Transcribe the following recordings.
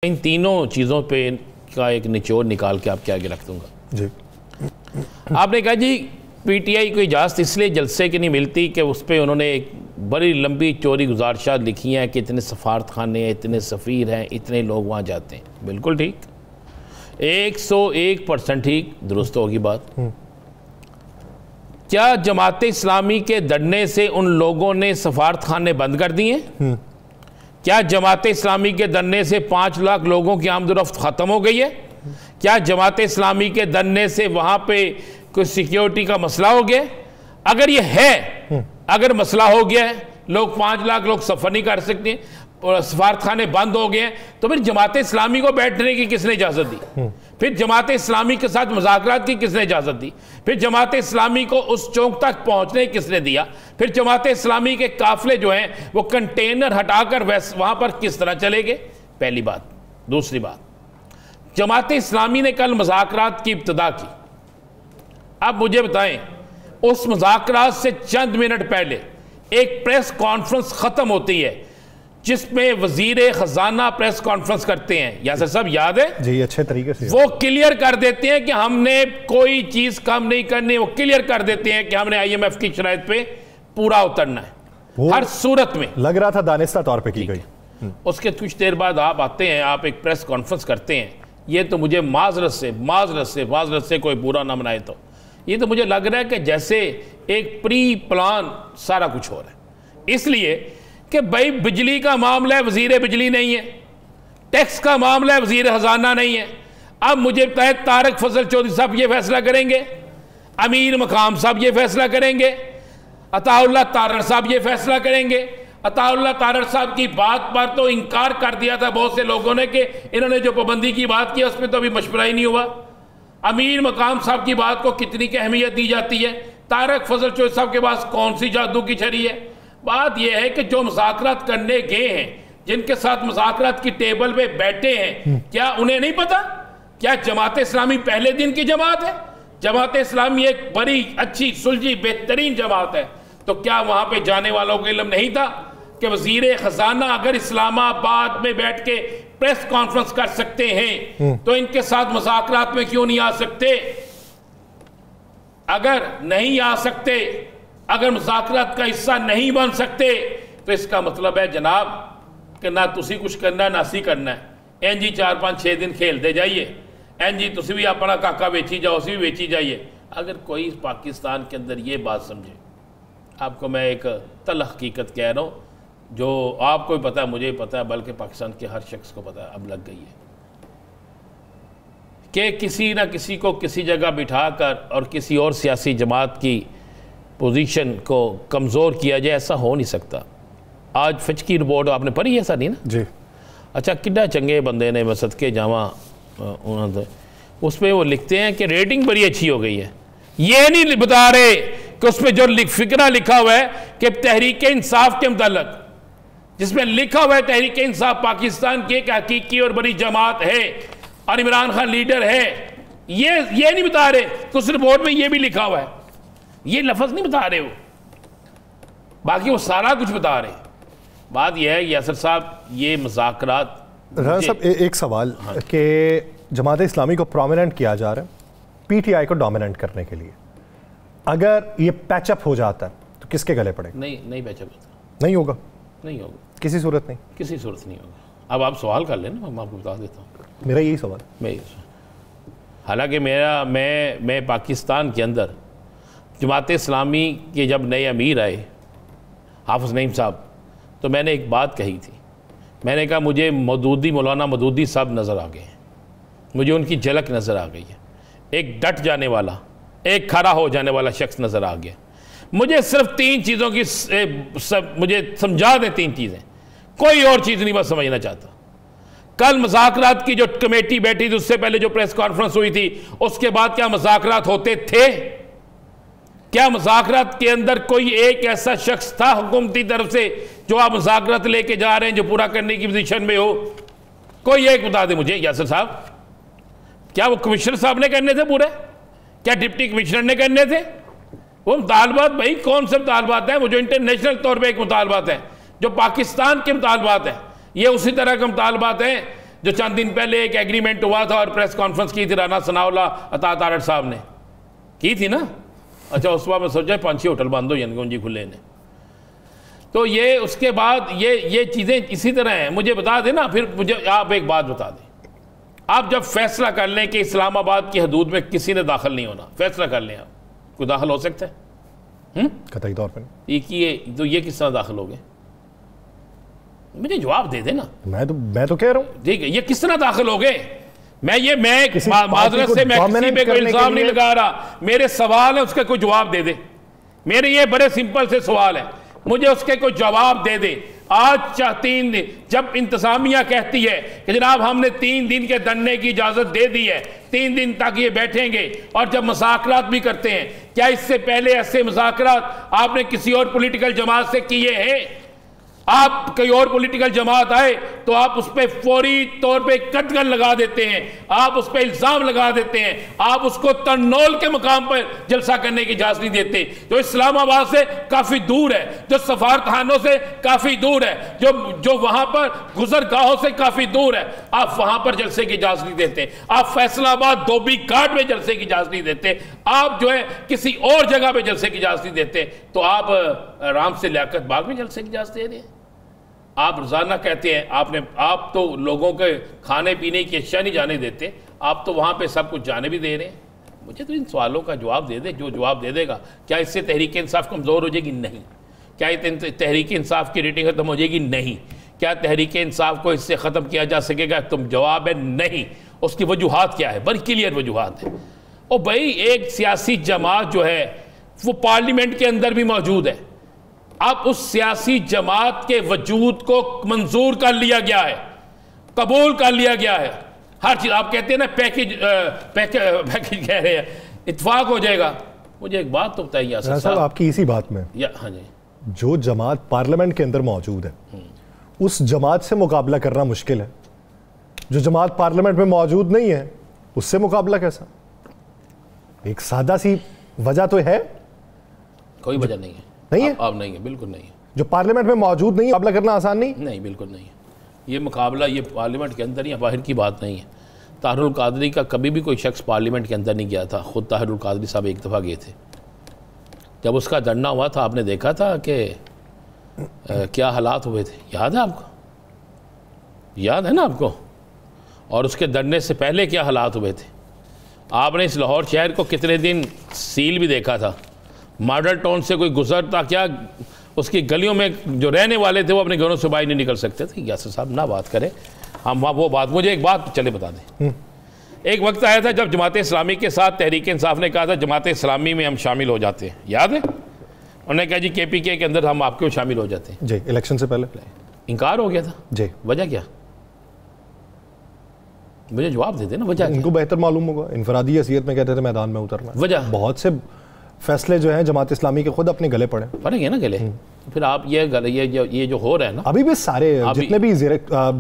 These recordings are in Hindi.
इन तीनों चीज़ों पे का एक निचोड़ निकाल के आपके आगे रख दूंगा जी। आपने कहा जी पीटीआई को इजाज़त इसलिए जलसे की नहीं मिलती कि उस पर उन्होंने एक बड़ी लंबी चौड़ी गुजारिशात लिखी हैं कि इतने सफारत खाने हैं, इतने सफ़ीर हैं, इतने लोग वहाँ जाते हैं। बिल्कुल ठीक, 101% ठीक, दुरुस्त होगी बात। क्या जमात इस्लामी के दड़ने से उन लोगों ने सफारत खाने बंद कर दिए? क्या जमात इस्लामी के दड़ने से 5 लाख लोगों की आमदोरफ्त ख़त्म हो गई है? क्या जमात इस्लामी के दड़ने से वहाँ पे कोई सिक्योरिटी का मसला हो गया? अगर ये है, अगर मसला हो गया है, लोग 5 लाख लोग सफ़र नहीं कर सकते, सफारत खाने बंद हो गए हैं, तो फिर जमात इस्लामी को बैठने की किसने इजाज़त दी? फिर जमात इस्लामी के साथ मुज़ाकरात की किसने इजाज़त दी? फिर जमात इस्लामी को उस चौक तक पहुँचने किसने दिया? फिर जमात इस्लामी के काफ़िले जो हैं वो कंटेनर हटाकर वहाँ पर किस तरह चले गए? पहली बात। दूसरी बात, जमात इस्लामी ने कल मुज़ाकरात की इब्तिदा की। अब मुझे बताएं, उस मुज़ाकरात से चंद मिनट पहले एक प्रेस कॉन्फ्रेंस ख़त्म होती है जिसमें वजीर खजाना प्रेस कॉन्फ्रेंस करते हैं, यासर साहब याद है जी? अच्छे तरीके से वो क्लियर कर देते हैं कि हमने कोई चीज कम नहीं करनी। वो क्लियर कर देते हैं कि हमने IMF की शराइत पे पूरा उतरना है हर सूरत में। लग रहा था दानिस्ता तौर पे की गई। उसके कुछ देर बाद आप आते हैं, आप एक प्रेस कॉन्फ्रेंस करते हैं। ये तो मुझे माजरत से कोई बुरा ना मनाए, तो ये तो मुझे लग रहा है कि जैसे एक प्री प्लान सारा कुछ हो रहा है। इसलिए कि भाई बिजली का मामला है, वजीर बिजली नहीं है, टैक्स का मामला है, वजीर खजाना नहीं है। अब मुझे बताए तारक फजल चौधरी साहब ये फैसला करेंगे, अमीर मकाम साहब ये फैसला करेंगे, अताउल्लाह तारड़ साहब ये फैसला करेंगे। अताउल्लाह तारड़ साहब की बात पर तो इनकार कर दिया था बहुत से लोगों ने कि इन्होंने जो पाबंदी की बात की उसमें तो अभी मशवरा ही नहीं हुआ। अमीर मकाम साहब की बात को कितनी की अहमियत दी जाती है, तारक फजल चौधरी साहब के पास कौन सी जादू की छड़ी है। बात यह है कि जो मुज़ाकरात करने गए हैं, जिनके साथ मुज़ाकरात की टेबल पे बैठे हैं, क्या उन्हें नहीं पता? क्या जमात इस्लामी पहले दिन की जमात है? जमात इस्लामी एक बड़ी अच्छी सुलझी बेहतरीन जमात है, तो क्या वहां पे जाने वालों को इल्म नहीं था कि वजीर खजाना अगर इस्लामाबाद में बैठ के प्रेस कॉन्फ्रेंस कर सकते हैं तो इनके साथ मुज़ाकरात में क्यों नहीं आ सकते? अगर नहीं आ सकते, अगर मुज़ाकरात का हिस्सा नहीं बन सकते, तो इसका मतलब है जनाब कि ना तुसी कुछ करना है ना असी करना है। एन जी 4-5-6 दिन खेलते जाइए, एन जी तुसी भी अपना काका बेची जाओ, उसी भी बेची जाइए। अगर कोई पाकिस्तान के अंदर ये बात समझे, आपको मैं एक तल हकीकत कह रहा हूँ जो आपको भी पता है, मुझे भी पता है, बल्कि पाकिस्तान के हर शख्स को पता है, अब लग गई है कि किसी ना किसी को किसी जगह बिठाकर और किसी और सियासी जमात की पोजीशन को कमज़ोर किया जाए, ऐसा हो नहीं सकता। आज फिच की रिपोर्ट आपने पढ़ी है, ऐसा नहीं ना जी? अच्छा, कितना चंगे बंदे ने मसद के जावा उन्होंने, उस पर वो लिखते हैं कि रेटिंग बड़ी अच्छी हो गई है। ये नहीं बता रहे कि उस पर जो फिक्रा लिखा हुआ है कि तहरीक इंसाफ के मुताल्लिक, जिसमें लिखा हुआ है तहरीक इंसाफ पाकिस्तान की एक हकीकी और बड़ी जमात है और इमरान खान लीडर है, ये नहीं बता रहे कि उस रिपोर्ट में ये भी लिखा हुआ है। ये लफ्ज़ नहीं बता रहे हो, बाकी वो सारा कुछ बता रहे। बात यह है यासर साहब, ये मुज़ाकरात राना साहब एक सवाल कि जमात इस्लामी को प्रोमिनेंट किया जा रहा है पीटीआई को डोमिनेंट करने के लिए, अगर ये पैचअप हो जाता है तो किसके गले पड़ेगा? नहीं पैचअप होता, नहीं होगा, किसी सूरत नहीं, किसी सूरत नहीं होगा। अब आप सवाल कर लेना, मैं आपको बता देता हूँ। मेरा यही सवाल, हालांकि मैं पाकिस्तान के अंदर जमात इस्लामी के जब नए अमीर आए हाफिज़ नईम साहब, तो मैंने एक बात कही थी। मैंने कहा मुझे मौलाना मदूदी साहब नज़र आ गए हैं, मुझे उनकी झलक नज़र आ गई है। एक डट जाने वाला, एक खड़ा हो जाने वाला शख्स नज़र आ गया। मुझे सिर्फ 3 चीज़ों की मुझे समझा दें, 3 चीज़ें, कोई और चीज़ नहीं बस समझना चाहता। कल मुज़ाकरात की जो कमेटी बैठी थी, उससे पहले जो प्रेस कॉन्फ्रेंस हुई थी, उसके बाद क्या मुज़ाकरात होते थे? क्या मुज़ाकरात के अंदर कोई एक ऐसा शख्स था हुकूमती तरफ से जो आप मुज़ाकरात लेके जा रहे हैं जो पूरा करने की पोजीशन में हो? कोई एक बता दे मुझे यासर साहब। क्या वो कमिश्नर साहब ने करने थे पूरे? क्या डिप्टी कमिश्नर ने करने थे? वो मुतालबात भाई कौन से मुतालबात हैं? वो जो इंटरनेशनल तौर पर एक मुतालबात है, जो पाकिस्तान के मुतालबात हैं, ये उसी तरह के मुतालबात हैं जो चंद दिन पहले एक एग्रीमेंट हुआ था और प्रेस कॉन्फ्रेंस की थी राना सनाउल्लाह अता तारड़ साहब ने की थी ना। अच्छा, उस बार मैं सोचा 5-6 होटल बंद हो जाएंगे खुले ने। तो ये उसके बाद ये चीज़ें इसी तरह हैं। मुझे बता देना, फिर मुझे आप एक बात बता दें, आप जब फैसला कर लें कि इस्लामाबाद की हदूद में किसी ने दाखिल नहीं होना, फैसला कर लें आप, कोई दाखिल हो सकता है? कतई तौर पर तो ये किस तरह दाखिल हो गए? मुझे जवाब दे देना। मैं तो कह रहा हूँ, ठीक है, ये किस तरह दाखिल हो गए? मैं माजरत से मैं किसी पे कोई इल्जाम नहीं लगा रहा, मेरे सवाल है, उसका कोई जवाब दे दे। मेरे ये बड़े सिंपल से सवाल है, मुझे उसके कोई जवाब दे दे। आज 3 दिन जब इंतजामिया कहती है कि जनाब हमने 3 दिन के धरने की इजाजत दे दी है, 3 दिन तक ये बैठेंगे, और जब मुज़ाकरात भी करते हैं, क्या इससे पहले ऐसे मुज़ाकरात आपने किसी और पॉलिटिकल जमात से किए हैं? आप कोई और पॉलिटिकल जमात आए तो आप उस पर फौरी तौर पे कटगन लगा देते हैं, आप उस पर इल्जाम लगा देते हैं, आप उसको तन्नौल के मुकाम पर जलसा करने की इजाजत नहीं देते। जो इस्लामाबाद से काफी दूर है, जो सफारतखानों से काफी दूर है, जो वहां पर गुजरगाहों से काफी दूर है, आप वहां पर जलसे की इजाजत नहीं देते। आप फैसलाबाद धोबी घाट में जलसे की इजाजत नहीं देते, आप जो है किसी और जगह पे जलसे की इजाजत नहीं देते, तो आप आराम से लियाकत बाग में जलसे की इजाजत दे रहे हैं। आप रोजाना कहते हैं आप तो लोगों के खाने पीने की अशिया नहीं जाने देते, आप तो वहाँ पे सब कुछ जाने भी दे रहे हैं। मुझे तो इन सवालों का जवाब दे दे, जो जवाब दे देगा। क्या इससे तहरीक इंसाफ कमज़ोर हो जाएगी? नहीं। क्या तहरीक इंसाफ की रेटिंग ख़त्म हो जाएगी? नहीं। क्या तहरीक इंसाफ को इससे ख़त्म किया जा सकेगा? तुम जवाब है नहीं। उसकी वजूहात क्या है? बड़ी क्लियर वजूहात है। और भाई एक सियासी जमात जो है वो पार्लियामेंट के अंदर भी मौजूद है, अब उस सियासी जमात के वजूद को मंजूर कर लिया गया है, कबूल कर लिया गया है। हर चीज आप कहते हैं ना पैकेज कह रहे हैं, इत्फाक हो जाएगा। मुझे एक बात तो बताइए साहब, आपकी इसी बात में हाँ जी, जो जमात पार्लियामेंट के अंदर मौजूद है उस जमात से मुकाबला करना मुश्किल है, जो जमात पार्लियामेंट में मौजूद नहीं है उससे मुकाबला कैसा? एक सादा सी वजह तो है। कोई वजह नहीं है। नहीं है? अब नहीं है, बिल्कुल नहीं है। जो पार्लियामेंट में मौजूद नहीं, मुकाबला करना आसान नहीं? नहीं, बिल्कुल नहीं है। ये मुकाबला ये पार्लियामेंट के अंदर या बाहर की बात नहीं है। ताहिरुल कादरी का कभी भी कोई शख्स पार्लियामेंट के अंदर नहीं गया था। खुद ताहिरुल कादरी साहब एक दफ़ा गए थे, जब उसका धरना हुआ था आपने देखा था कि क्या हालात हुए थे, याद है आपको? याद है ना आपको? और उसके धरने से पहले क्या हालात हुए थे? आपने इस लाहौर शहर को कितने दिन सील भी देखा था। मॉडल टाउन से कोई गुजरता क्या, उसकी गलियों में जो रहने वाले थे वो अपने घरों से बाहर नहीं निकल सकते थे। यासर साहब ना बात करें हम वो बात। मुझे एक बात चले बता दें, एक वक्त आया था जब जमात इस्लामी के साथ तहरीक इंसाफ ने कहा था जमात इस्लामी में हम शामिल हो जाते हैं, याद है? उन्होंने कहा जी KPK के अंदर हम आपके शामिल हो जाते हैं। जी, इलेक्शन से पहले इनकार हो गया था जी। वजह क्या? मुझे जवाब दे देना वजह। इनको बेहतर मालूम होगा, इनफरादी हैसियत में कहते थे मैदान में उतरना। वजह बहुत से फैसले जो हैं जमात इस्लामी के खुद अपने गले पड़े है ना गले। फिर आप ये जो हो रहा है ना, अभी भी सारे जितने भी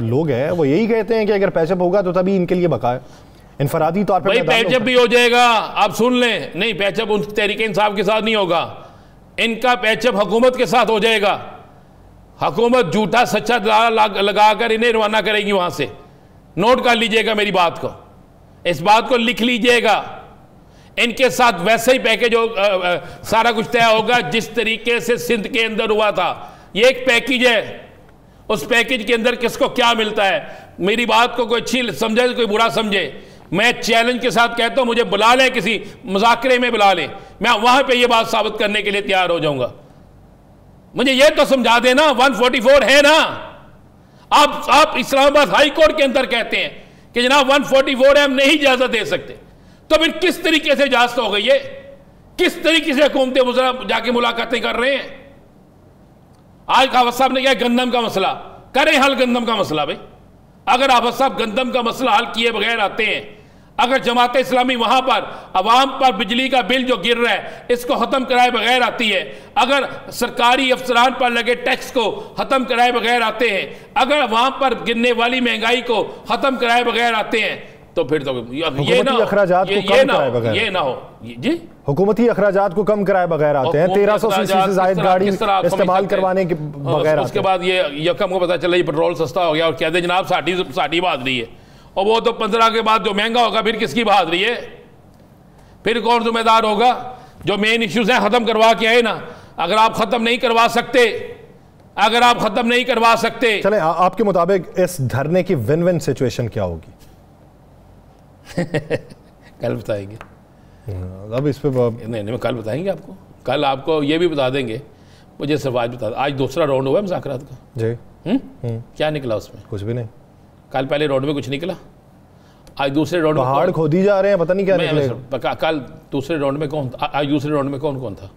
लोग हैं वो यही कहते हैं कि अगर पैचअप होगा तो तभी इनके लिए बका है। इनफरादी तौर पर पैचअप भी हो जाएगा, आप सुन लें। नहीं, पैचअप उन तहरीक इंसाफ के साथ नहीं होगा, इनका पैचअप हुकूमत के साथ हो जाएगा। हुकूमत झूठा सच्चा लगाकर इन्हें रवाना करेगी वहां से। नोट कर लीजिएगा मेरी बात को, इस बात को लिख लीजिएगा। इनके साथ वैसे ही पैकेज सारा कुछ तय होगा जिस तरीके से सिंध के अंदर हुआ था। ये एक पैकेज है, उस पैकेज के अंदर किसको क्या मिलता है। मेरी बात को कोई अच्छी समझे कोई बुरा समझे, मैं चैलेंज के साथ कहता हूं मुझे बुला लें, किसी मुज़ाकरे में बुला लें, मैं वहां पे ये बात साबित करने के लिए तैयार हो जाऊंगा। मुझे ये तो समझा देना 144 है ना। आप इस्लामाबाद हाई कोर्ट के अंदर कहते हैं कि जनाब 144 है, हम नहीं इजाजत दे सकते, तो फिर किस तरीके से इजाजत हो गई है? किस तरीके से हुकूमत वज़रा जाके मुलाकातें कर रहे हैं? आज हाफिज साहब ने क्या गंदम का मसला करें हल, गंदम का मसला भाई। अगर हाफिज साहब गंदम का मसला हल किए बगैर आते हैं, अगर जमात इस्लामी वहां पर अवाम पर बिजली का बिल जो गिर रहा है इसको खत्म कराए बगैर आती है, अगर सरकारी अफसरान पर लगे टैक्स को खत्म कराए बगैर आते हैं, अगर वहां पर गिरने वाली महंगाई को खत्म कराए बगैर आते हैं, तो फिर तो ये ना हो जी हुकूमती अखराजात को कम कराए बगैर आते हैं, 1300 सीसी से जायद गाड़ी इस्तेमाल करवाने के बगैर। उसके बाद ये यकम को पता चला ये पेट्रोल सस्ता हो गया और कहते जनाब साड़ी बहादुरी है, और वो तो 15 के बाद जो महंगा होगा फिर किसकी बहादुरी है? फिर कौन जिम्मेदार होगा? जो मेन इश्यूज हैं खत्म करवा के आए ना। अगर आप खत्म नहीं करवा सकते, अगर आप खत्म नहीं करवा सकते, चले आपके मुताबिक इस धरने की विन विन सिचुएशन क्या होगी? कल बताएंगे। अब इस पे नहीं कल बताएंगे आपको, कल आपको ये भी बता देंगे। मुझे सिर्फ आज बता, आज दूसरा राउंड हुआ है मुज़ाकरात का जी। क्या निकला उसमें? कुछ भी नहीं। कल पहले राउंड में कुछ निकला, आज दूसरे राउंड में पहाड़ खोदी जा रहे हैं, पता नहीं क्या निकलेगा। कल दूसरे राउंड में कौन था? आज दूसरे राउंड में कौन कौन था?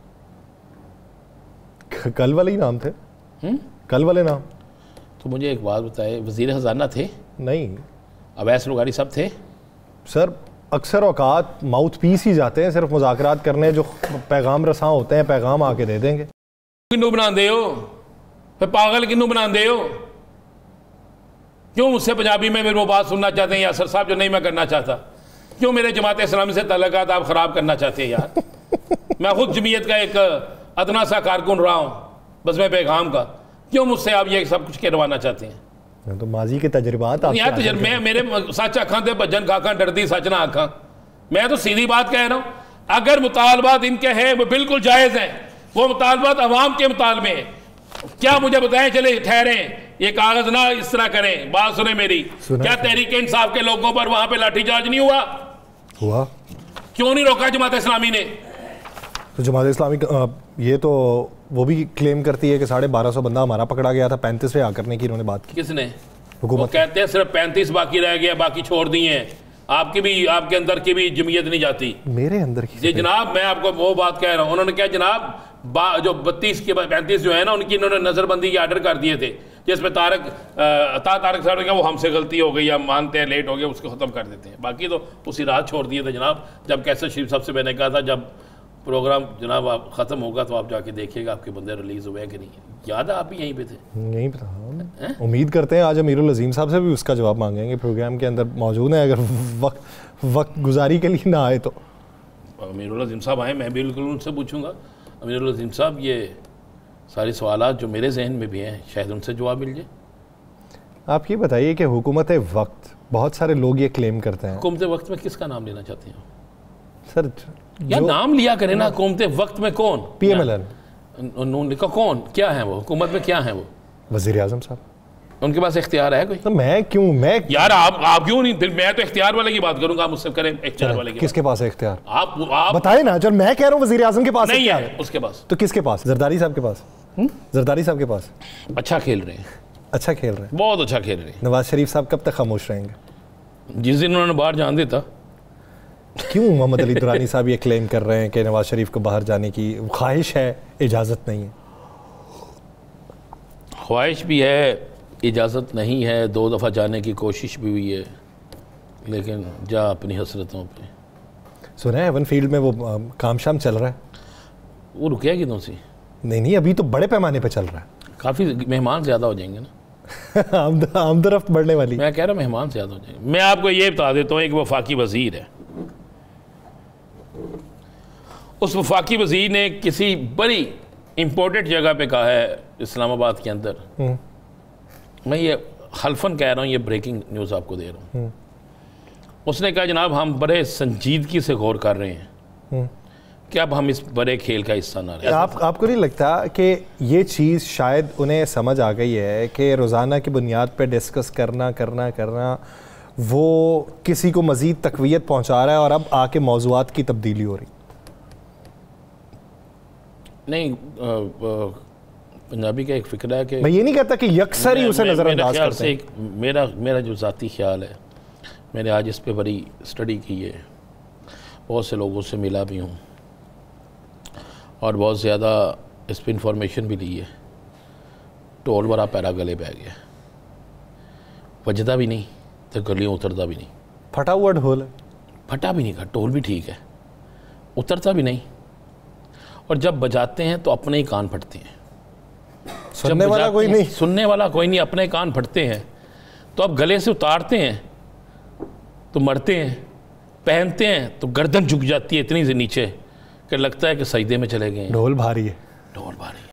कल वाले ही नाम थे। कल वाले नाम। तो मुझे एक बात बताए, वजीर खजाना थे? नहीं। अवैस रुगारी सब थे? सर अक्सर औकात माउथ पीस ही जाते हैं सिर्फ मुज़ाकरात करने, जो पैगाम रसां होते हैं पैगाम आके दे देंगे। किन्नू बना दे हो फिर, पागल किन्नू बना दे हो? क्यों मुझसे पंजाबी में मेरे वो बात सुनना चाहते हैं यासर साहब जो नहीं मैं करना चाहता? क्यों मेरे जमात इस्लामी से तल्लुकात आप ख़राब करना चाहते हैं यार? मैं खुद जमीयत का एक अदना सा कारकुन रहा हूँ, बस मैं पैगाम का। क्यों मुझसे आप ये सब कुछ करवाना चाहते हैं? तो माजी के तजर्बात यार मैं मेरे सच आखा थे भजन खाखा डरती सच ना आखा। मैं तो सीधी बात कह रहा हूँ, अगर मुतालबात इनके हैं वो बिल्कुल जायज़ हैं, वो मुतालबात अवाम के मुतालबे हैं। क्या मुझे बताएं, चले ठहरे ये कागज ना इस तरह करें, बात सुने मेरी। क्या तहरीक इंसाफ के लोगों पर वहां पे लाठीचार्ज नहीं हुआ? क्यों नहीं रोका जमात इस्लामी ने? तो जमात इस्लामी ये तो वो भी क्लेम करती है कि 1250 बंदा हमारा पकड़ा गया था, 35 पे आकर की इन्होंने बात की। किसने? हुकूमत। वो कहते हैं सिर्फ 35 बाकी रह गया, बाकी छोड़ दिए हैं। आपकी भी, आपके अंदर की भी जमीयत नहीं जाती। मेरे अंदर की जी जनाब, मैं आपको वो बात कह रहा हूँ। उन्होंने क्या जनाब, जो 32 के 35 जो है ना, उनकी इन्होंने नज़रबंदी के आर्डर कर दिए थे, जिसमें तारक साहब ने कहा वो हमसे गलती हो गई, हम मानते हैं लेट हो गया, उसको ख़त्म कर देते हैं। बाकी तो उसी रात छोड़ दिए थे जनाब। जब कैसे शरीफ साहब से मैंने कहा था जब प्रोग्राम जनाब आप ख़त्म होगा तो आप जाके देखिएगा आपके बंदे रिलीज़ हुए कि नहीं। याद है आप भी यहीं पे थे? नहीं पता। उम्मीद करते हैं आज अमीरुल अजीम साहब से भी उसका जवाब मांगेंगे, प्रोग्राम के अंदर मौजूद है, अगर वक्त गुजारी के लिए ना आए तो। अमीरुल अजीम साहब आए, मैं बिल्कुल उनसे पूछूंगा। अमीरुल अजीम साहब, ये सारे सवाल जो मेरे जहन में भी हैं शायद उनसे जवाब मिल जाए। आप ये बताइए कि हुकूमत वक्त, बहुत सारे लोग ये क्लेम करते हैं। हुकूमत वक्त में किसका नाम लेना चाहते हैं सर? यार नाम लिया करें ना। हुकूमत वक्त में कौन? PMLN नून का कौन, क्या है वो? हुकूमत में क्या है वो? वज़ीर आज़म साहब। उनके पास इख्तियार है कोई? तो मैं क्यों, मैं यार आप क्यों नहीं? मैं तो इख्तियार वाले की बात करूंगा, आप मुझसे करें इख्तियार वाले की। किसके पास है इख्तियार? आप बताए ना। जब मैं कह रहा हूँ वज़ीर आज़म के पास नहीं है, उसके पास। तो किसके पास? जरदारी साहब के पास। जरदारी साहब के पास। अच्छा खेल रहे हैं, अच्छा खेल रहे हैं, बहुत अच्छा खेल रहे हैं। नवाज शरीफ साहब कब तक खामोश रहेंगे? जिस दिन उन्होंने बाहर जान देता। क्यों मोहम्मद अली दुरानी साहब ये क्लेम कर रहे हैं कि नवाज शरीफ को बाहर जाने की ख्वाहिश है, इजाज़त नहीं है? ख्वाहिश भी है, इजाज़त नहीं है, 2 दफ़ा जाने की कोशिश भी हुई है, लेकिन जा अपनी हसरतों पे। सुना है हेवन फील्ड में वो काम शाम चल रहा है? वो रुकिया कितों से? नहीं, अभी तो बड़े पैमाने पे चल रहा है। काफ़ी मेहमान ज़्यादा हो जाएंगे ना। आमदरफ्त बढ़ने वाली। मैं कह रहा हूँ मेहमान ज़्यादा हो जाएंगे। मैं आपको ये बता देता हूँ, एक वफाकी वज़ीर है, उस वफाकी वज़ीर ने किसी बड़ी इम्पोर्टेंट जगह पे कहा है इस्लामाबाद के अंदर, मैं ये हल्फन कह रहा हूँ, ये ब्रेकिंग न्यूज़ आपको दे रहा हूँ। उसने कहा जनाब हम बड़े संजीदगी से गौर कर रहे हैं कि अब हम इस बड़े खेल का हिस्सा ना रहे। आपको नहीं लगता कि ये चीज़ शायद उन्हें समझ आ गई है कि रोज़ाना की बुनियाद पे डिस्कस करना वो किसी को मज़ीद तक़वियत पहुँचा रहा है और अब आके मौज़ूआत की तब्दीली हो रही? नहीं, पंजाबी का एक फ़िक्र है कि मैं ये नहीं कहता कि यकसर ही उसे नज़रअंदाज करते हैं। मेरा जो ज़ाती ख्याल है, मैंने आज इस पे बड़ी स्टडी की है, बहुत से लोगों से मिला भी हूँ और बहुत ज़्यादा इस पर इंफॉर्मेशन भी ली है। टोल बड़ा पैरा गले पै गया, वजदा भी नहीं तो गलियों उतरता भी नहीं। फटा हुआ ढोल है। फटा भी नहीं का, टोल भी ठीक है, उतरता भी नहीं। और जब बजाते हैं तो अपने ही कान फटते हैं। सुनने वाला कोई नहीं, सुनने वाला कोई नहीं, अपने कान फटते हैं। तो अब गले से उतारते हैं तो मरते हैं, पहनते हैं तो गर्दन झुक जाती है इतनी से नीचे कि लगता है कि सजदे में चले गए हैं। ढोल भारी है। ढोल भारी है।